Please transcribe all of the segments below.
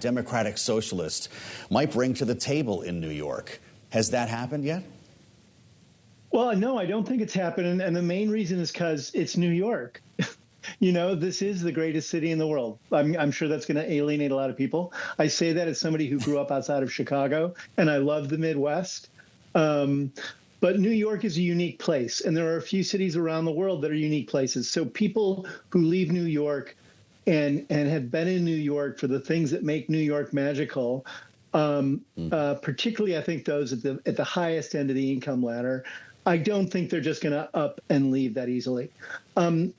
Democratic Socialist might bring to the table in New York. Has that happened yet? Well, no, I don't think it's happened. And the main reason is because it's New York. You know, this is the greatest city in the world. I'm sure that's going to alienate a lot of people. I say that as somebody who grew up outside of Chicago, and I love the Midwest. But New York is a unique place, and there are a few cities around the world that are unique places. So people who leave New York and have been in New York for the things that make New York magical, particularly I think those at the highest end of the income ladder, I don't think they're just going to up and leave that easily. And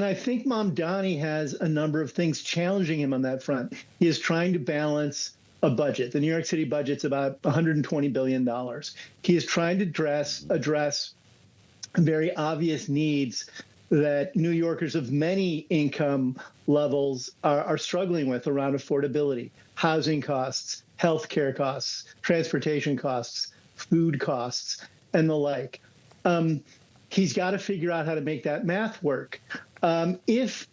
I think Mamdani has a number of things challenging him on that front. He is trying to balance a budget. The New York City budget's about $120 billion. He is trying to address very obvious needs that New Yorkers of many income levels are struggling with around affordability, housing costs, healthcare costs, transportation costs, food costs, and the like. He's got to figure out how to make that math work. If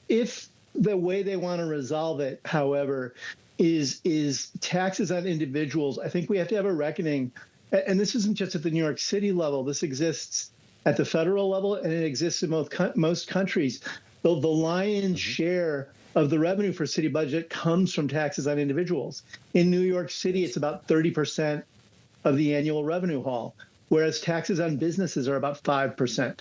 the way they want to resolve it, however, is taxes on individuals, I think we have to have a reckoning. And this isn't just at the New York City level. This exists at the federal level, and it exists in most countries. The lion's share of the revenue for city budget comes from taxes on individuals. In New York City, it's about 30% of the annual revenue haul, whereas taxes on businesses are about 5%.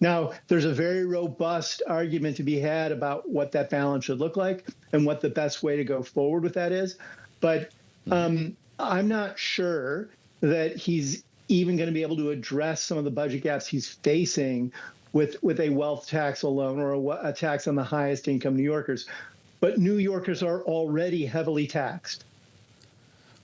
Now, there's a very robust argument to be had about what that balance should look like and what the best way to go forward with that is. But I'm not sure that he's even going to be able to address some of the budget gaps he's facing with a wealth tax alone or a tax on the highest income New Yorkers. But New Yorkers are already heavily taxed.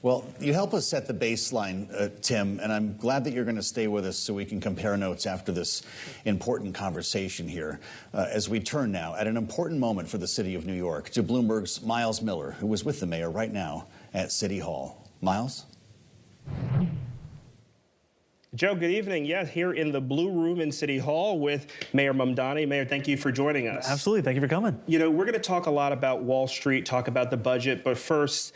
Well, you help us set the baseline, Tim, and I'm glad that you're going to stay with us so we can compare notes after this important conversation here. As we turn now, at an important moment for the city of New York, to Bloomberg's Myles Miller, who is with the mayor right now at City Hall. Myles? Joe, good evening. Yeah, here in the Blue Room in City Hall with Mayor Mamdani. Mayor, thank you for joining us. Absolutely. Thank you for coming. You know, we're going to talk a lot about Wall Street, talk about the budget, but first,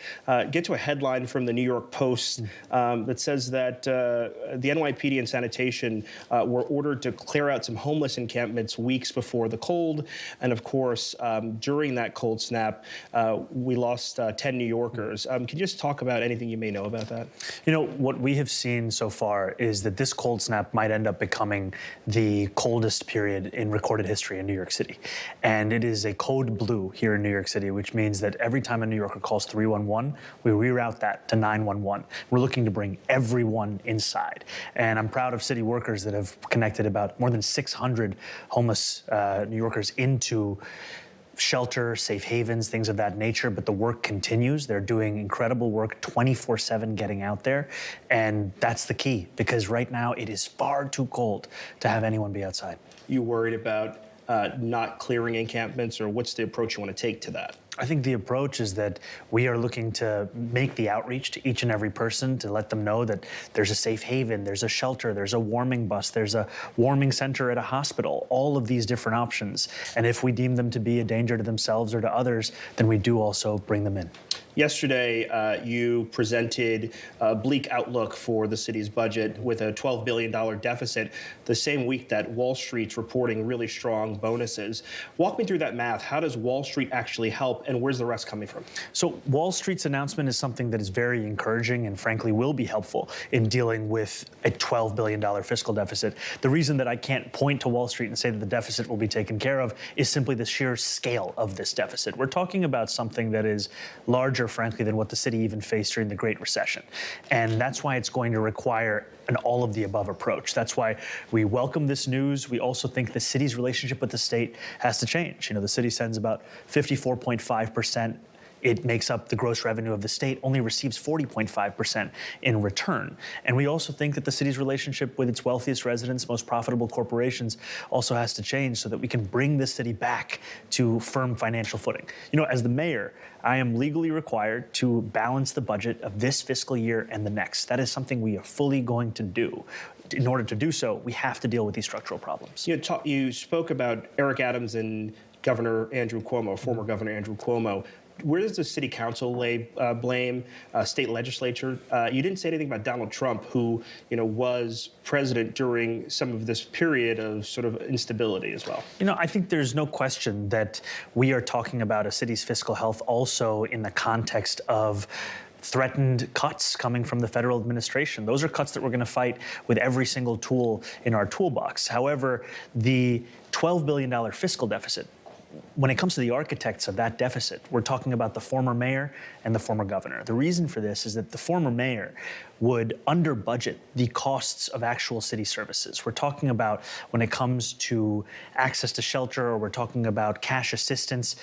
get to a headline from the New York Post that says that the NYPD and sanitation were ordered to clear out some homeless encampments weeks before the cold. And of course, during that cold snap, we lost 10 New Yorkers. Can you just talk about anything you may know about that? You know, what we have seen so far is that this cold snap might end up becoming the coldest period in recorded history in New York City. And it is a code blue here in New York City, which means that every time a New Yorker calls 311, we reroute that to 911. We're looking to bring everyone inside. And I'm proud of city workers that have connected about more than 600 homeless New Yorkers into shelter, safe havens, things of that nature, but the work continues. They're doing incredible work 24/7 getting out there, and that's the key, because right now it is far too cold to have anyone be outside. You worried about not clearing encampments, or what's the approach you want to take to that? I think the approach is that we are looking to make the outreach to each and every person to let them know that there's a safe haven, there's a shelter, there's a warming bus, there's a warming center at a hospital, all of these different options. And if we deem them to be a danger to themselves or to others, then we do also bring them in. Yesterday, you presented a bleak outlook for the city's budget with a $12 billion deficit, the same week that Wall Street's reporting really strong bonuses. Walk me through that math. How does Wall Street actually help, and where's the rest coming from? So Wall Street's announcement is something that is very encouraging and frankly will be helpful in dealing with a $12 billion fiscal deficit. The reason that I can't point to Wall Street and say that the deficit will be taken care of is simply the sheer scale of this deficit. We're talking about something that is larger, frankly, than what the city even faced during the Great Recession. And that's why it's going to require an all-of-the-above approach. That's why we welcome this news. We also think the city's relationship with the state has to change. You know, the city sends about 54.5%. It makes up the gross revenue of the state, only receives 40.5% in return. And we also think that the city's relationship with its wealthiest residents, most profitable corporations, also has to change so that we can bring the city back to firm financial footing. You know, as the mayor, I am legally required to balance the budget of this fiscal year and the next. That is something we are fully going to do. In order to do so, we have to deal with these structural problems. You spoke about Eric Adams and Governor Andrew Cuomo, former Governor Andrew Cuomo, Where does the city council lay blame? State legislature? You didn't say anything about Donald Trump, who was president during some of this period of sort of instability as well. I think there's no question that we are talking about a city's fiscal health also in the context of threatened cuts coming from the federal administration. Those are cuts that we're going to fight with every single tool in our toolbox. However, the $12 billion fiscal deficit, when it comes to the architects of that deficit, we're talking about the former mayor and the former governor. The reason for this is that the former mayor would under budget the costs of actual city services. We're talking about when it comes to access to shelter, or we're talking about cash assistance,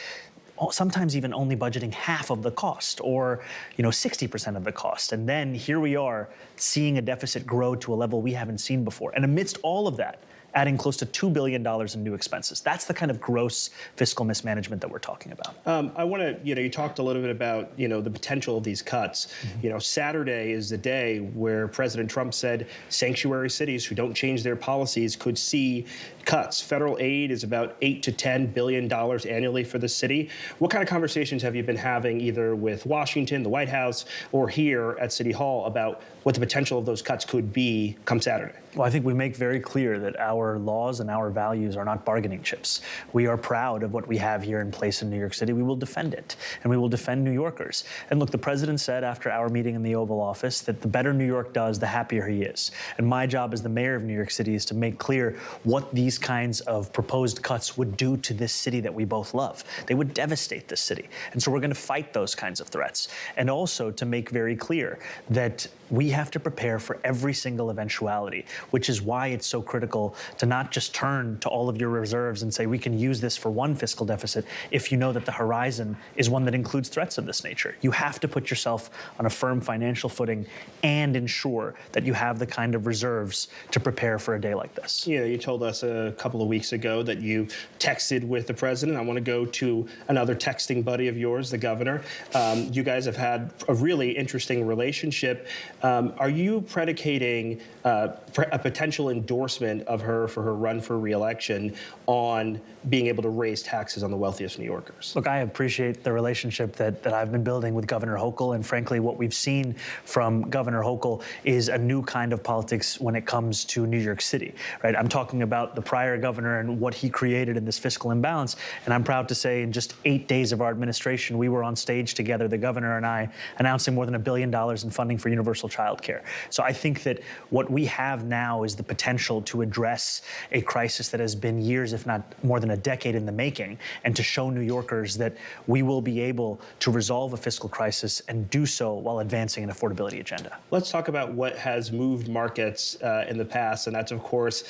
sometimes even only budgeting half of the cost, or 60% of the cost. And then here we are seeing a deficit grow to a level we haven't seen before. And amidst all of that, adding close to $2 billion in new expenses. That's the kind of gross fiscal mismanagement that we're talking about. I want to, you talked a little bit about, the potential of these cuts. Mm-hmm. Saturday is the day where President Trump said sanctuary cities who don't change their policies could see cuts. Federal aid is about $8 to $10 billion annually for the city. What kind of conversations have you been having either with Washington, the White House, or here at City Hall about what the potential of those cuts could be come Saturday? Well, I think we make very clear that our laws and our values are not bargaining chips. We are proud of what we have here in place in New York City. We will defend it, and we will defend New Yorkers. And look, the president said after our meeting in the Oval Office that the better New York does, the happier he is. And my job as the mayor of New York City is to make clear what these kinds of proposed cuts would do to this city that we both love. They would devastate this city. And so we're going to fight those kinds of threats. And also to make very clear that we have to prepare for every single eventuality, which is why it's so critical to not just turn to all of your reserves and say we can use this for one fiscal deficit if you know that the horizon is one that includes threats of this nature. You have to put yourself on a firm financial footing and ensure that you have the kind of reserves to prepare for a day like this. Yeah, you told us a couple of weeks ago that you texted with the president. I want to go to another texting buddy of yours, the governor. You guys have had a really interesting relationship. Are you predicating a potential endorsement of her for her run for re-election on being able to raise taxes on the wealthiest New Yorkers? Look, I appreciate the relationship that I've been building with Governor Hochul, and frankly, what we've seen from Governor Hochul is a new kind of politics when it comes to New York City, right? I'm talking about the prior governor and what he created in this fiscal imbalance, and I'm proud to say in just 8 days of our administration, we were on stage together, the governor and I, announcing more than $1 billion in funding for universal childcare. So I think that what we have now is the potential to address a crisis that has been years, if not more than a decade in the making, and to show New Yorkers that we will be able to resolve a fiscal crisis and do so while advancing an affordability agenda. Let's talk about what has moved markets in the past, and that's, of course,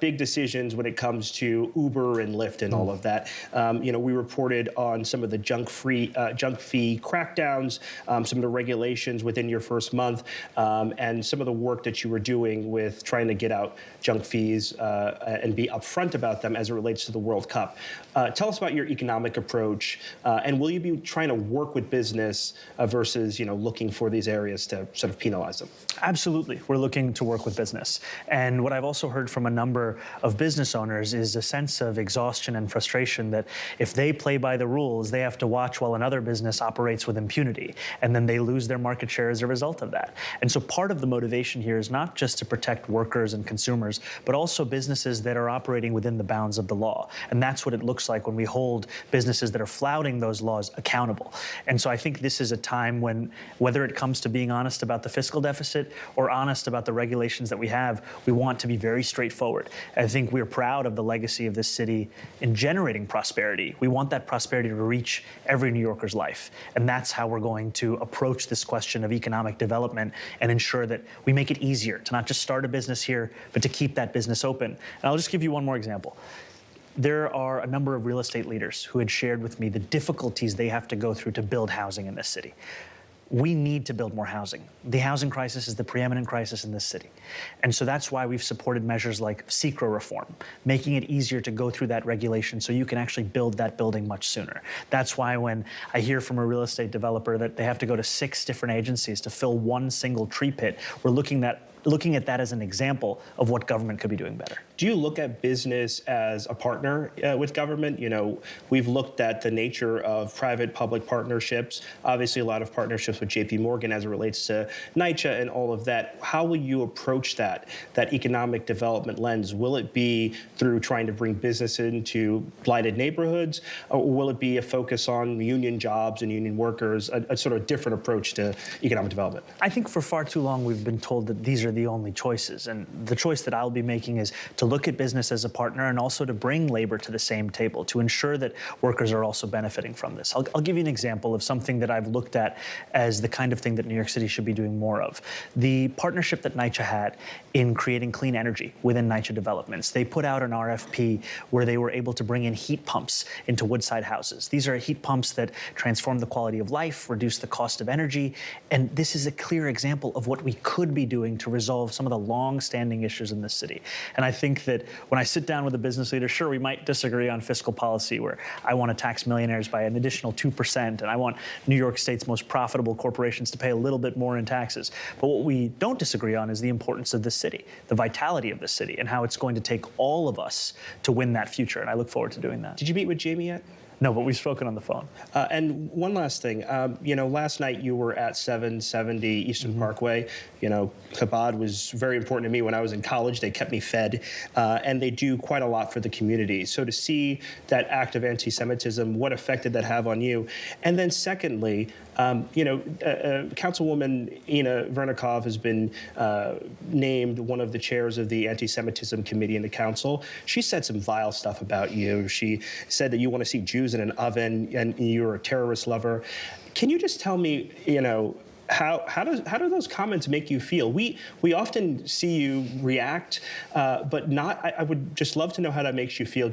big decisions when it comes to Uber and Lyft and all of that. We reported on some of the junk fee crackdowns, some of the regulations within your first month, and some of the work that you were doing with trying to get out junk fees and be upfront about them as it relates to the World Cup. Tell us about your economic approach, and will you be trying to work with business versus, looking for these areas to sort of penalize them? Absolutely. We're looking to work with business. And what I've also heard from a number of business owners is a sense of exhaustion and frustration that if they play by the rules, they have to watch while another business operates with impunity, and then they lose their market share as a result of that. And so part of the motivation here is not just to protect workers and consumers, but also businesses that are operating within the bounds of the law. And that's what it looks like when we hold businesses that are flouting those laws accountable. And so I think this is a time when, whether it comes to being honest about the fiscal deficit or honest about the regulations that we have, we want to be very straightforward. I think we're proud of the legacy of this city in generating prosperity. We want that prosperity to reach every New Yorker's life. And that's how we're going to approach this question of economic development and ensure that we make it easier to not just start a business here, but to keep that business open. And I'll just give you one more example. There are a number of real estate leaders who had shared with me the difficulties they have to go through to build housing in this city. We need to build more housing. The housing crisis is the preeminent crisis in this city. And so that's why we've supported measures like SECRA reform, making it easier to go through that regulation so you can actually build that building much sooner. That's why when I hear from a real estate developer that they have to go to 6 different agencies to fill one single tree pit, we're looking at looking at that as an example of what government could be doing better. Do you look at business as a partner with government? You know, we've looked at the nature of private-public partnerships, obviously a lot of partnerships with JP Morgan as it relates to NYCHA and all of that. How will you approach that economic development lens? Will it be through trying to bring business into blighted neighborhoods, or will it be a focus on union jobs and union workers, a sort of different approach to economic development? I think for far too long we've been told that these are the only choices, and the choice that I'll be making is to look at business as a partner and also to bring labor to the same table, to ensure that workers are also benefiting from this. I'll give you an example of something that I've looked at as the kind of thing that New York City should be doing more of. The partnership that NYCHA had in creating clean energy within NYCHA developments. They put out an RFP where they were able to bring in heat pumps into Woodside houses. These are heat pumps that transform the quality of life, reduce the cost of energy, and this is a clear example of what we could be doing to resolve some of the long-standing issues in this city. And I think that when I sit down with a business leader, sure, we might disagree on fiscal policy, where I want to tax millionaires by an additional 2%, and I want New York State's most profitable corporations to pay a little bit more in taxes. But what we don't disagree on is the importance of the city, the vitality of the city, and how it's going to take all of us to win that future. And I look forward to doing that. Did you meet with Jamie yet? No, but we've spoken on the phone. And one last thing, you know, last night you were at 770 Eastern Parkway. You know, Chabad was very important to me when I was in college. They kept me fed, and they do quite a lot for the community. So to see that act of anti-Semitism, what effect did that have on you? And then secondly, you know, Councilwoman Ina Vernikov has been named one of the chairs of the anti-Semitism committee in the council. She said some vile stuff about you. She said that you want to see Jews in an oven and you're a terrorist lover. Can you just tell me, you know, how do those comments make you feel? We often see you react, but not. I would just love to know how that makes you feel.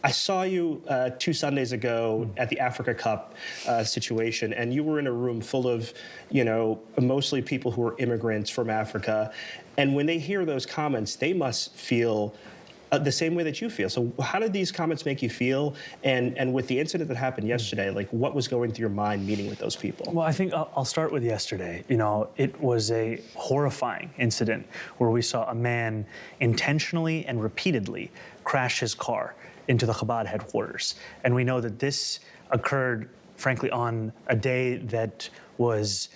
I saw you 2 Sundays ago at the Africa Cup situation, and you were in a room full of, you know, mostly people who are immigrants from Africa. And when they hear those comments, they must feel the same way that you feel. So how did these comments make you feel? And with the incident that happened yesterday, like, what was going through your mind meeting with those people? Well, I think I'll start with yesterday. You know, it was a horrifying incident where we saw a man intentionally and repeatedly crash his car into the Chabad headquarters. And we know that this occurred, frankly, on a day that was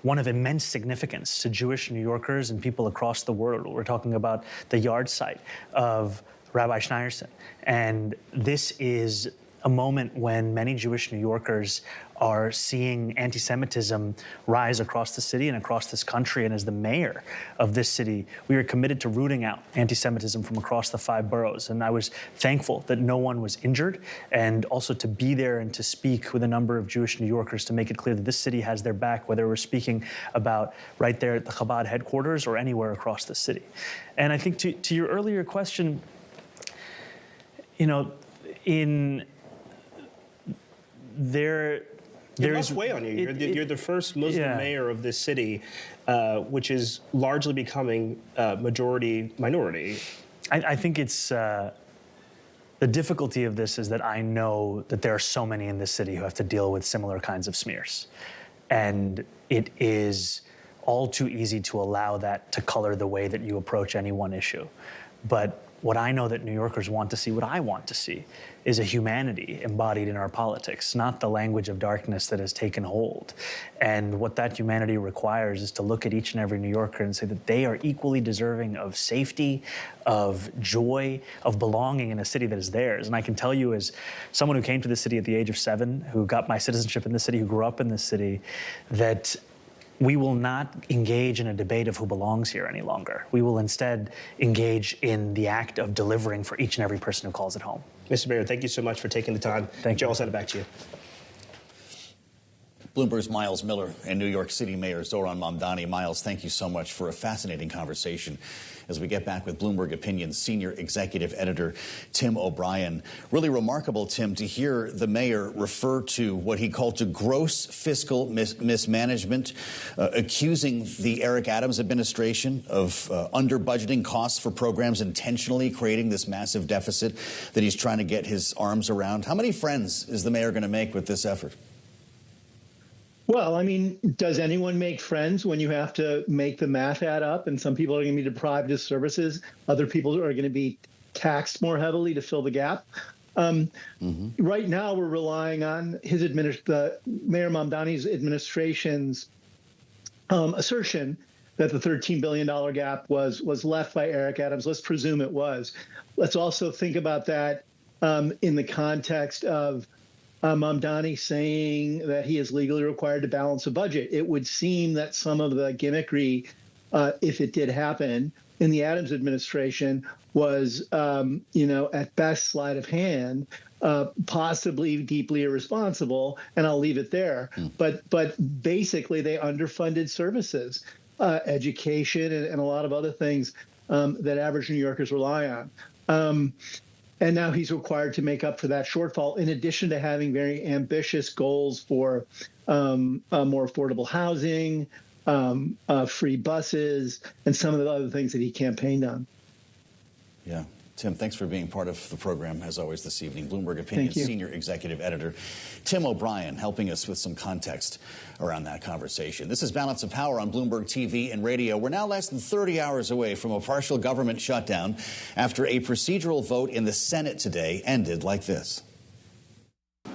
one of immense significance to Jewish New Yorkers and people across the world. We're talking about the yard site of Rabbi Schneierson. And this is a moment when many Jewish New Yorkers are seeing anti-Semitism rise across the city and across this country. And as the mayor of this city, we are committed to rooting out anti-Semitism from across the 5 boroughs. And I was thankful that no one was injured, and also to be there and to speak with a number of Jewish New Yorkers to make it clear that this city has their back, whether we're speaking about right there at the Chabad headquarters or anywhere across the city. And I think to your earlier question, you know, It must weigh on you. You're the first Muslim mayor of this city, which is largely becoming majority minority. I think it's the difficulty of this is that I know that there are so many in this city who have to deal with similar kinds of smears. And it is all too easy to allow that to color the way that you approach any one issue. But what I know that New Yorkers want to see, what I want to see, is a humanity embodied in our politics, not the language of darkness that has taken hold. And what that humanity requires is to look at each and every New Yorker and say that they are equally deserving of safety, of joy, of belonging in a city that is theirs. And I can tell you, as someone who came to the city at the age of 7, who got my citizenship in the city, who grew up in this city, that we will not engage in a debate of who belongs here any longer. We will instead engage in the act of delivering for each and every person who calls it home. Mr. Mayor, thank you so much for taking the time. Thank you. Joe, I'll send it back to you. Bloomberg's Myles Miller and New York City Mayor Zohran Mamdani. Myles, thank you so much for a fascinating conversation. As we get back with Bloomberg Opinion's senior executive editor, Tim O'Brien. Really remarkable, Tim, to hear the mayor refer to what he called to gross fiscal mismanagement, accusing the Eric Adams administration of under-budgeting costs for programs, intentionally creating this massive deficit that he's trying to get his arms around. How many friends is the mayor going to make with this effort? Well, I mean, does anyone make friends when you have to make the math add up? And some people are going to be deprived of services. Other people are going to be taxed more heavily to fill the gap. Right now, we're relying on Mayor Mamdani's administration's assertion that the $13 billion gap was left by Eric Adams. Let's presume it was. Let's also think about that in the context of Mamdani saying that he is legally required to balance a budget. It would seem that some of the gimmickry, if it did happen in the Adams administration, was, at best sleight of hand, possibly deeply irresponsible, and I'll leave it there. But basically, they underfunded services, education, and a lot of other things that average New Yorkers rely on. And now he's required to make up for that shortfall, in addition to having very ambitious goals for more affordable housing, free buses, and some of the other things that he campaigned on. Yeah. Tim, thanks for being part of the program, as always, this evening. Bloomberg Opinion Senior Executive Editor Tim O'Brien helping us with some context around that conversation. This is Balance of Power on Bloomberg TV and radio. We're now less than 30 hours away from a partial government shutdown after a procedural vote in the Senate today ended like this.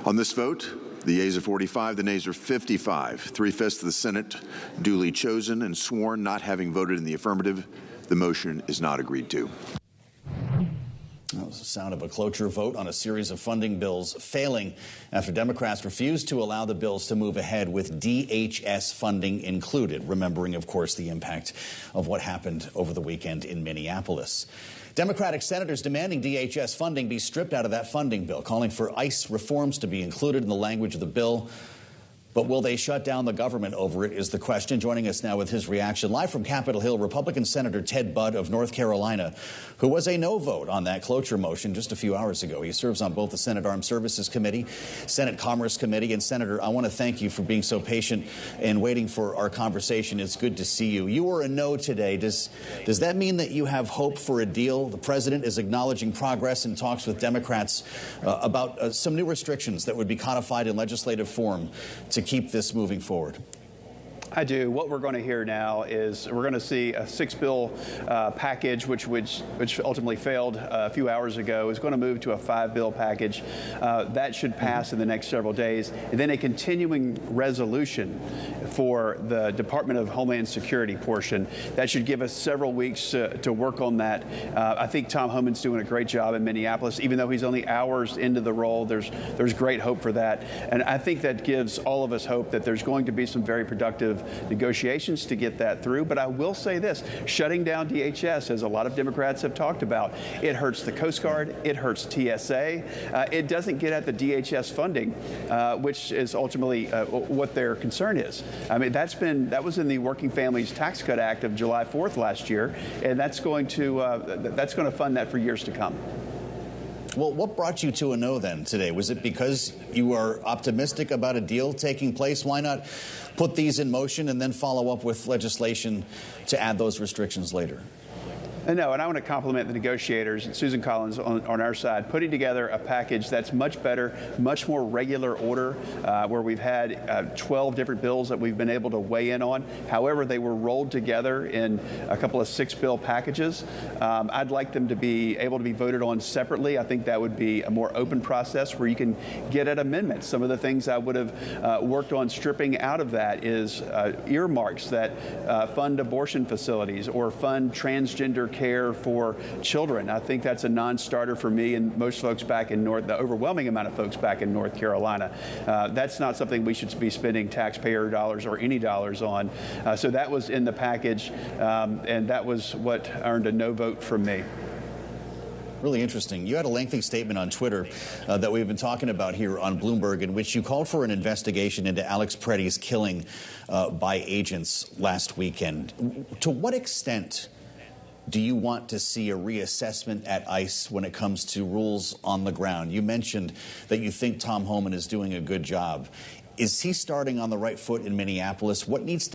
On this vote, the yeas are 45, the nays are 55. 3/5 of the Senate duly chosen and sworn, not having voted in the affirmative. The motion is not agreed to. That was the sound of a cloture vote on a series of funding bills failing after Democrats refused to allow the bills to move ahead with DHS funding included, remembering, of course, the impact of what happened over the weekend in Minneapolis. Democratic senators demanding DHS funding be stripped out of that funding bill, calling for ICE reforms to be included in the language of the bill. But will they shut down the government over it is the question. Joining us now with his reaction, live from Capitol Hill, Republican Senator Ted Budd of North Carolina, who was a no vote on that cloture motion just a few hours ago. He serves on both the Senate Armed Services Committee, Senate Commerce Committee. And Senator, I want to thank you for being so patient and waiting for our conversation. It's good to see you. You were a no today. Does that mean that you have hope for a deal? The president is acknowledging progress in talks with Democrats about some new restrictions that would be codified in legislative form to keep this moving forward. I do. What we're going to hear now is we're going to see a 6-bill package, which ultimately failed a few hours ago, is going to move to a 5-bill package. That should pass in the next several days. And then a continuing resolution for the Department of Homeland Security portion. That should give us several weeks to work on that. I think Tom Homan's doing a great job in Minneapolis. Even though he's only hours into the role, there's great hope for that. And I think that gives all of us hope that there's going to be some very productive negotiations to get that through. But I will say this, shutting down DHS, as a lot of Democrats have talked about, it hurts the Coast Guard, it hurts TSA, it doesn't get at the DHS funding, which is ultimately what their concern is. I mean, that was in the Working Families Tax Cut Act of July 4th last year, and that's going to fund that for years to come. Well, what brought you to a no then today? Was it because you are optimistic about a deal taking place? Why not put these in motion and then follow up with legislation to add those restrictions later? No, and I want to compliment the negotiators and Susan Collins on our side, putting together a package that's much better, much more regular order, where we've had 12 different bills that we've been able to weigh in on. However, they were rolled together in a couple of 6-bill packages. I'd like them to be able to be voted on separately. I think that would be a more open process where you can get at amendments. Some of the things I would have worked on stripping out of that is earmarks that fund abortion facilities or fund transgender care for children. I think that's a non-starter for me and most folks back in the overwhelming amount of folks back in North Carolina. That's not something we should be spending taxpayer dollars or any dollars on. So that was in the package, and that was what earned a no vote from me. Really interesting. You had a lengthy statement on Twitter that we've been talking about here on Bloomberg, in which you called for an investigation into Alex Preddy's killing by agents last weekend. To what extent do you want to see a reassessment at ICE when it comes to rules on the ground? You mentioned that you think Tom Homan is doing a good job. Is he starting on the right foot in Minneapolis? What needs to